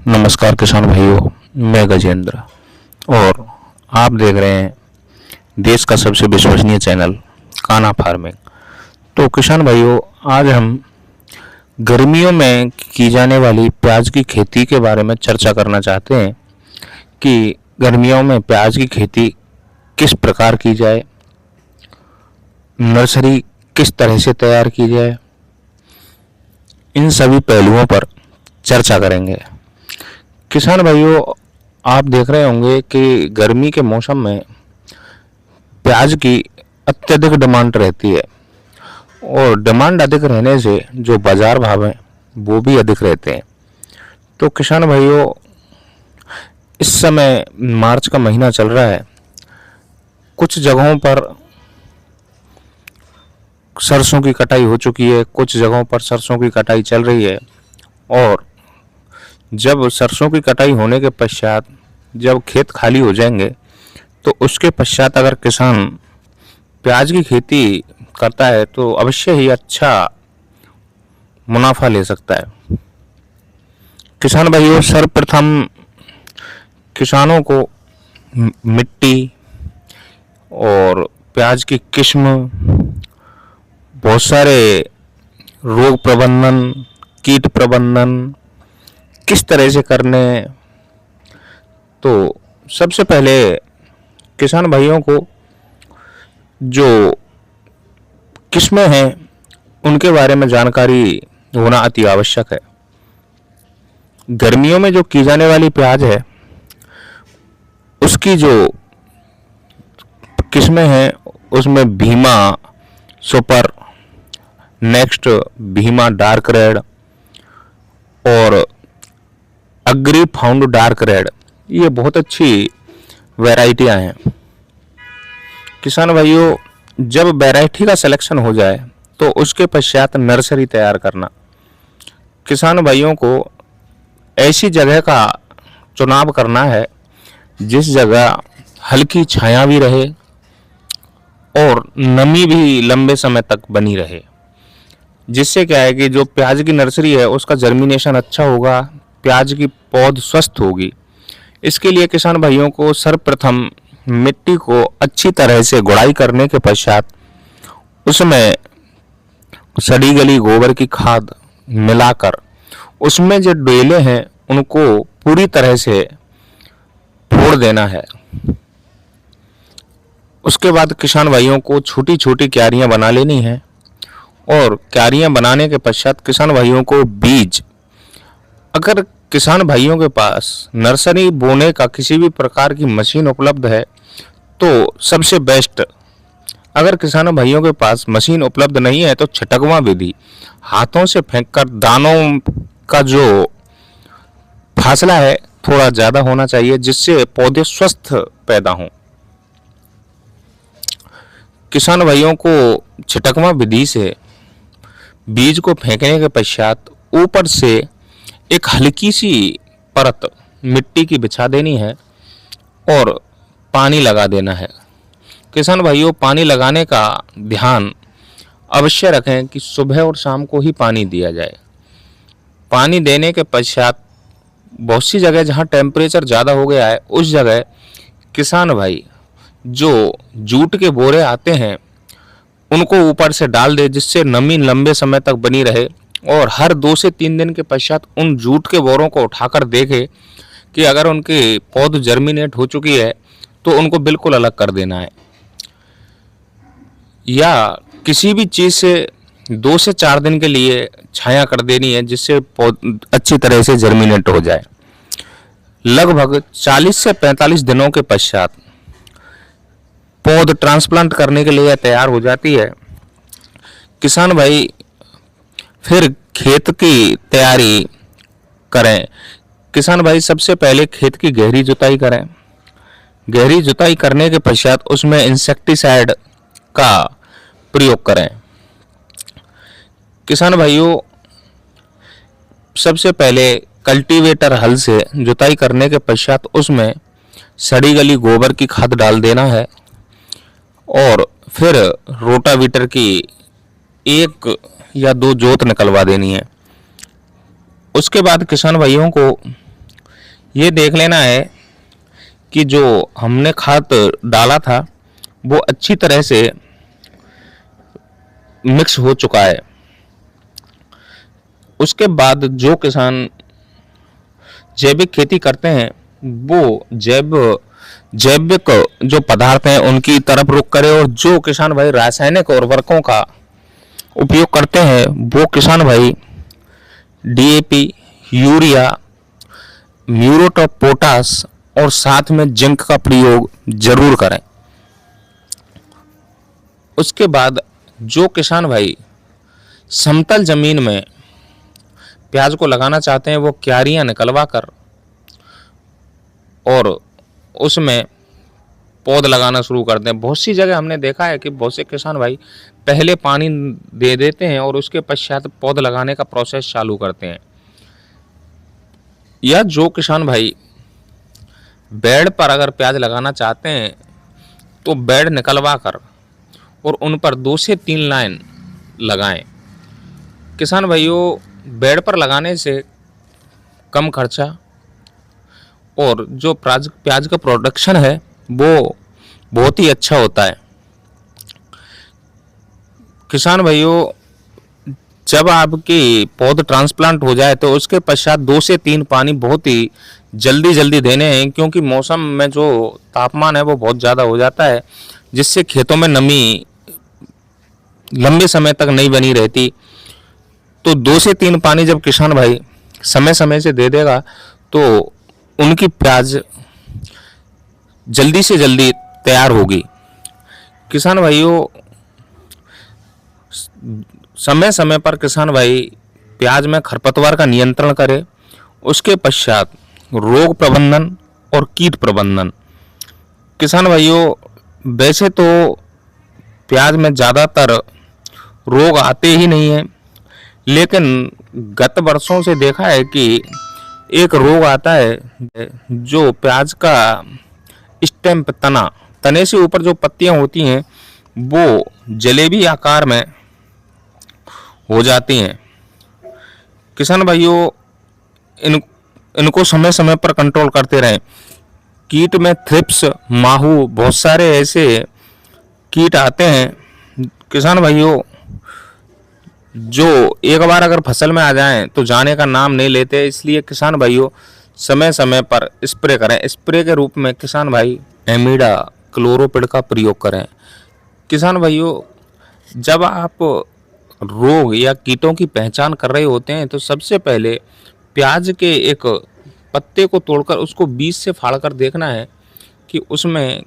नमस्कार किसान भाइयों, मैं गजेंद्र और आप देख रहे हैं देश का सबसे विश्वसनीय चैनल कान्हा फार्मिंग। तो किसान भाइयों, आज हम गर्मियों में की जाने वाली प्याज की खेती के बारे में चर्चा करना चाहते हैं कि गर्मियों में प्याज की खेती किस प्रकार की जाए, नर्सरी किस तरह से तैयार की जाए, इन सभी पहलुओं पर चर्चा करेंगे। किसान भाइयों, आप देख रहे होंगे कि गर्मी के मौसम में प्याज की अत्यधिक डिमांड रहती है और डिमांड अधिक रहने से जो बाज़ार भाव हैं वो भी अधिक रहते हैं। तो किसान भाइयों, इस समय मार्च का महीना चल रहा है, कुछ जगहों पर सरसों की कटाई हो चुकी है, कुछ जगहों पर सरसों की कटाई चल रही है और जब सरसों की कटाई होने के पश्चात जब खेत खाली हो जाएंगे तो उसके पश्चात अगर किसान प्याज की खेती करता है तो अवश्य ही अच्छा मुनाफा ले सकता है। किसान भाइयों, सर्वप्रथम किसानों को मिट्टी और प्याज की किस्म, बहुत सारे रोग प्रबंधन, कीट प्रबंधन किस तरह से करने, तो सबसे पहले किसान भाइयों को जो किस्में हैं उनके बारे में जानकारी होना अति आवश्यक है। गर्मियों में जो की जाने वाली प्याज है उसकी जो किस्में हैं उसमें Bhima super, next Bhima dark red और अग्री फाउंड डार्क रेड, ये बहुत अच्छी वैरायटियां हैं। किसान भाइयों, जब वैरायटी का सिलेक्शन हो जाए तो उसके पश्चात नर्सरी तैयार करना। किसान भाइयों को ऐसी जगह का चुनाव करना है जिस जगह हल्की छाया भी रहे और नमी भी लंबे समय तक बनी रहे, जिससे क्या है कि जो प्याज की नर्सरी है उसका जर्मिनेशन अच्छा होगा, प्याज की पौध स्वस्थ होगी। इसके लिए किसान भाइयों को सर्वप्रथम मिट्टी को अच्छी तरह से गुड़ाई करने के पश्चात उसमें सड़ी गली गोबर की खाद मिलाकर उसमें जो डेले हैं उनको पूरी तरह से फोड़ देना है। उसके बाद किसान भाइयों को छोटी छोटी क्यारियां बना लेनी है और क्यारियां बनाने के पश्चात किसान भाइयों को बीज, अगर किसान भाइयों के पास नर्सरी बोने का किसी भी प्रकार की मशीन उपलब्ध है तो सबसे बेस्ट। अगर किसान भाइयों के पास मशीन उपलब्ध नहीं है तो छिटकवा विधि, हाथों से फेंककर दानों का जो फासला है थोड़ा ज़्यादा होना चाहिए जिससे पौधे स्वस्थ पैदा हों। किसान भाइयों को छिटकवा विधि से बीज को फेंकने के पश्चात ऊपर से एक हल्की सी परत मिट्टी की बिछा देनी है और पानी लगा देना है। किसान भाइयों, पानी लगाने का ध्यान अवश्य रखें कि सुबह और शाम को ही पानी दिया जाए। पानी देने के पश्चात बहुत सी जगह जहां टेम्परेचर ज़्यादा हो गया है उस जगह किसान भाई जो जूट के बोरे आते हैं उनको ऊपर से डाल दे जिससे नमी लंबे समय तक बनी रहे और हर 2 से 3 दिन के पश्चात उन जूट के बोरों को उठाकर देखे कि अगर उनके पौध जर्मिनेट हो चुकी है तो उनको बिल्कुल अलग कर देना है, या किसी भी चीज़ से 2 से 4 दिन के लिए छाया कर देनी है जिससे पौध अच्छी तरह से जर्मिनेट हो जाए। लगभग 40 से 45 दिनों के पश्चात पौध ट्रांसप्लांट करने के लिए तैयार हो जाती है। किसान भाई फिर खेत की तैयारी करें। किसान भाई सबसे पहले खेत की गहरी जुताई करें। गहरी जुताई करने के पश्चात उसमें इंसेक्टिसाइड का प्रयोग करें। किसान भाइयों, सबसे पहले कल्टीवेटर हल से जुताई करने के पश्चात उसमें सड़ी गली गोबर की खाद डाल देना है और फिर रोटावीटर की 1 या 2 जोत निकलवा देनी है। उसके बाद किसान भाइयों को ये देख लेना है कि जो हमने खाद डाला था वो अच्छी तरह से मिक्स हो चुका है। उसके बाद जो किसान जैविक खेती करते हैं वो जैविक जो पदार्थ हैं उनकी तरफ रुख करे, और जो किसान भाई रासायनिक उर्वरकों का उपयोग करते हैं वो किसान भाई DAP, urea, muriate of potash और साथ में जिंक का प्रयोग जरूर करें। उसके बाद जो किसान भाई समतल जमीन में प्याज को लगाना चाहते हैं वो क्यारियां निकलवा कर और उसमें पौध लगाना शुरू करते हैं। बहुत सी जगह हमने देखा है कि बहुत से किसान भाई पहले पानी दे देते हैं और उसके पश्चात पौध लगाने का प्रोसेस चालू करते हैं। या जो किसान भाई बेड पर अगर प्याज लगाना चाहते हैं तो बेड निकलवा कर और उन पर 2 से 3 लाइन लगाएं। किसान भाइयों, बेड पर लगाने से कम खर्चा और जो प्याज का प्रोडक्शन है वो बहुत ही अच्छा होता है। किसान भाइयों, जब आपकी पौध ट्रांसप्लांट हो जाए तो उसके पश्चात 2 से 3 पानी बहुत ही जल्दी देने हैं, क्योंकि मौसम में जो तापमान है वो बहुत ज़्यादा हो जाता है, जिससे खेतों में नमी लंबे समय तक नहीं बनी रहती। तो 2 से 3 पानी जब किसान भाई समय समय से दे देगा तो उनकी प्याज जल्दी से जल्दी तैयार होगी। किसान भाइयों, समय समय पर किसान भाई प्याज में खरपतवार का नियंत्रण करे। उसके पश्चात रोग प्रबंधन और कीट प्रबंधन। किसान भाइयों, वैसे तो प्याज में ज़्यादातर रोग आते ही नहीं हैं, लेकिन गत वर्षों से देखा है कि एक रोग आता है जो प्याज का स्टेम तने से ऊपर जो पत्तियां होती हैं वो जलेबी आकार में हो जाती हैं। किसान भाइयों, इनको समय समय पर कंट्रोल करते रहें। कीट में थ्रिप्स, माहू, बहुत सारे ऐसे कीट आते हैं किसान भाइयों जो एक बार अगर फसल में आ जाएं तो जाने का नाम नहीं लेते। इसलिए किसान भाइयों समय समय पर स्प्रे करें। स्प्रे के रूप में किसान भाई एमिडा क्लोरोपिड का प्रयोग करें। किसान भाइयों, जब आप रोग या कीटों की पहचान कर रहे होते हैं तो सबसे पहले प्याज के एक पत्ते को तोड़कर उसको बीज से फाड़कर देखना है कि उसमें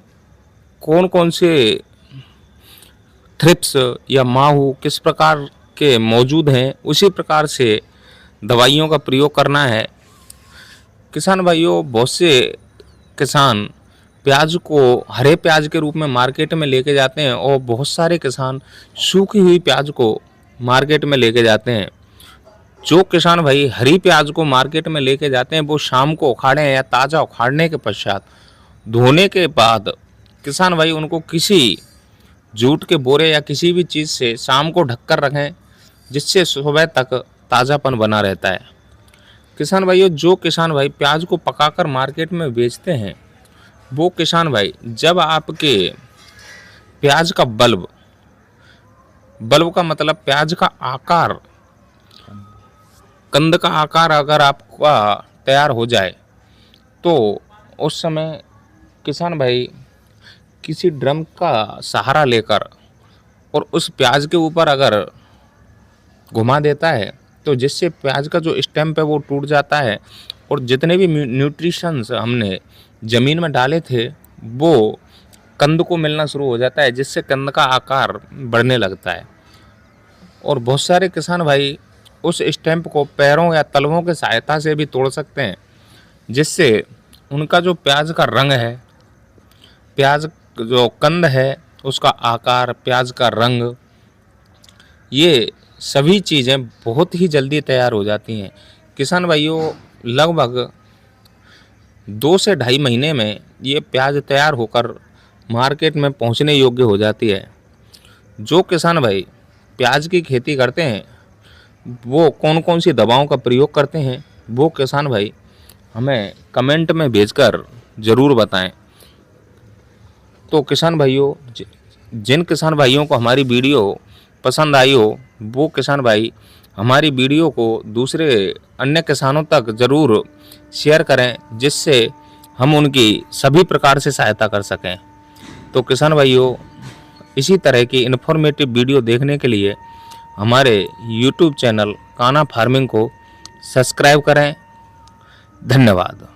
कौन कौन से थ्रिप्स या माहू किस प्रकार के मौजूद हैं। उसी प्रकार से दवाइयों का प्रयोग करना है। किसान भाइयों, बहुत से किसान प्याज को हरे प्याज के रूप में मार्केट में लेके जाते हैं और बहुत सारे किसान सूखी हुई प्याज को मार्केट में लेके जाते हैं। जो किसान भाई हरी प्याज को मार्केट में लेके जाते हैं वो शाम को उखाड़ें या ताज़ा उखाड़ने के पश्चात धोने के बाद किसान भाई उनको किसी जूट के बोरे या किसी भी चीज़ से शाम को ढककर रखें, जिससे सुबह तक ताज़ापन बना रहता है। किसान भाइयों, जो किसान भाई प्याज को पकाकर मार्केट में बेचते हैं वो किसान भाई जब आपके प्याज का बल्ब का मतलब प्याज का आकार, कंद का आकार अगर आपका तैयार हो जाए तो उस समय किसान भाई किसी ड्रम का सहारा लेकर और उस प्याज के ऊपर अगर घुमा देता है तो जिससे प्याज का जो स्टेम है वो टूट जाता है और जितने भी न्यूट्रिशंस हमने ज़मीन में डाले थे वो कंद को मिलना शुरू हो जाता है, जिससे कंद का आकार बढ़ने लगता है। और बहुत सारे किसान भाई उस स्टेम्प को पैरों या तलवों की सहायता से भी तोड़ सकते हैं, जिससे उनका जो प्याज का रंग है, प्याज जो कंद है उसका आकार, प्याज का रंग, ये सभी चीज़ें बहुत ही जल्दी तैयार हो जाती हैं। किसान भाइयों, लगभग 2 से ढाई महीने में ये प्याज तैयार होकर मार्केट में पहुंचने योग्य हो जाती है। जो किसान भाई प्याज की खेती करते हैं वो कौन कौन सी दवाओं का प्रयोग करते हैं वो किसान भाई हमें कमेंट में भेजकर ज़रूर बताएं। तो किसान भाइयों, जिन किसान भाइयों को हमारी वीडियो पसंद आई हो, वो किसान भाई हमारी वीडियो को दूसरे अन्य किसानों तक ज़रूर शेयर करें, जिससे हम उनकी सभी प्रकार से सहायता कर सकें। तो किसान भाइयों, इसी तरह की इन्फॉर्मेटिव वीडियो देखने के लिए हमारे YouTube चैनल कान्हा फार्मिंग को सब्सक्राइब करें। धन्यवाद।